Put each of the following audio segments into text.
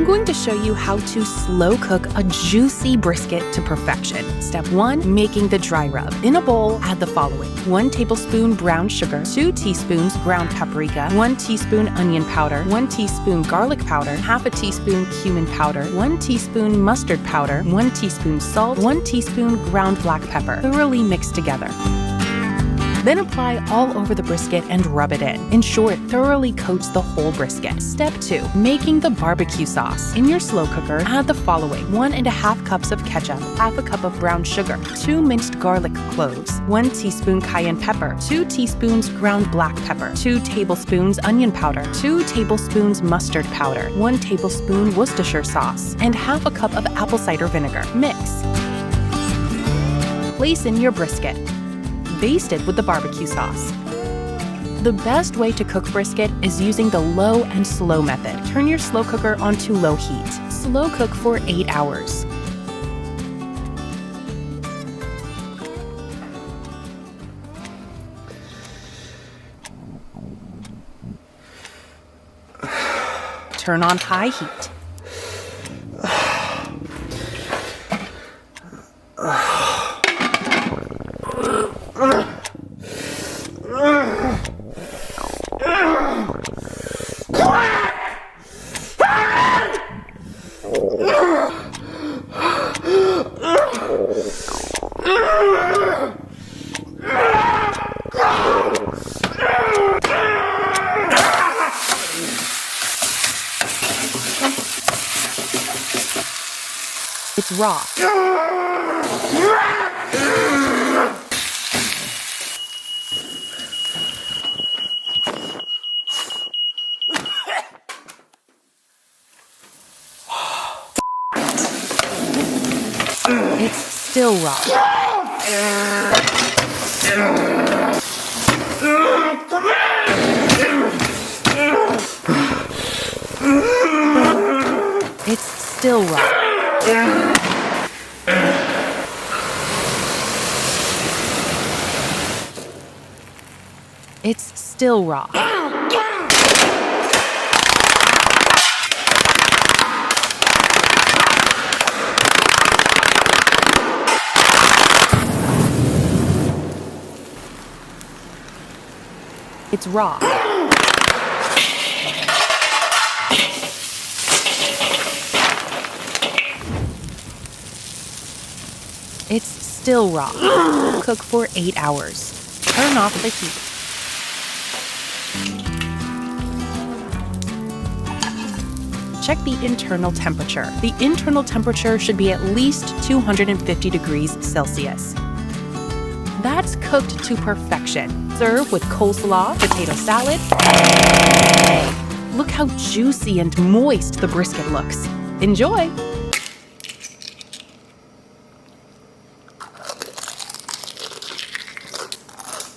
I'm going to show you how to slow cook a juicy brisket to perfection. Step 1. Making the dry rub. In a bowl, add the following: 1 tablespoon brown sugar, 2 teaspoons ground paprika, 1 teaspoon onion powder, 1 teaspoon garlic powder, half a teaspoon cumin powder, 1 teaspoon mustard powder, 1 teaspoon salt, 1 teaspoon ground black pepper. Thoroughly mix together. Then apply all over the brisket and rub it in. Ensure it thoroughly coats the whole brisket. Step 2. Making the barbecue sauce. In your slow cooker, add the following: 1½ cups of ketchup, half a cup of brown sugar, 2 minced garlic cloves, 1 teaspoon cayenne pepper, 2 teaspoons ground black pepper, 2 tablespoons onion powder, 2 tablespoons mustard powder, 1 tablespoon Worcestershire sauce, and half a cup of apple cider vinegar. Mix. Place in your brisket. Baste it with the barbecue sauce. The best way to cook brisket is using the low and slow method. Turn your slow cooker onto low heat. Slow cook for 8 hours. Turn on high heat. It's raw. It's still raw. It's still raw. It's still raw. It's raw. It's still raw. Cook for 8 hours. Turn off the heat. Check the internal temperature. The internal temperature should be at least 250 degrees Celsius. That's cooked to perfection. Serve with coleslaw, potato salad. Look how juicy and moist the brisket looks. Enjoy!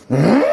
Mm-hmm.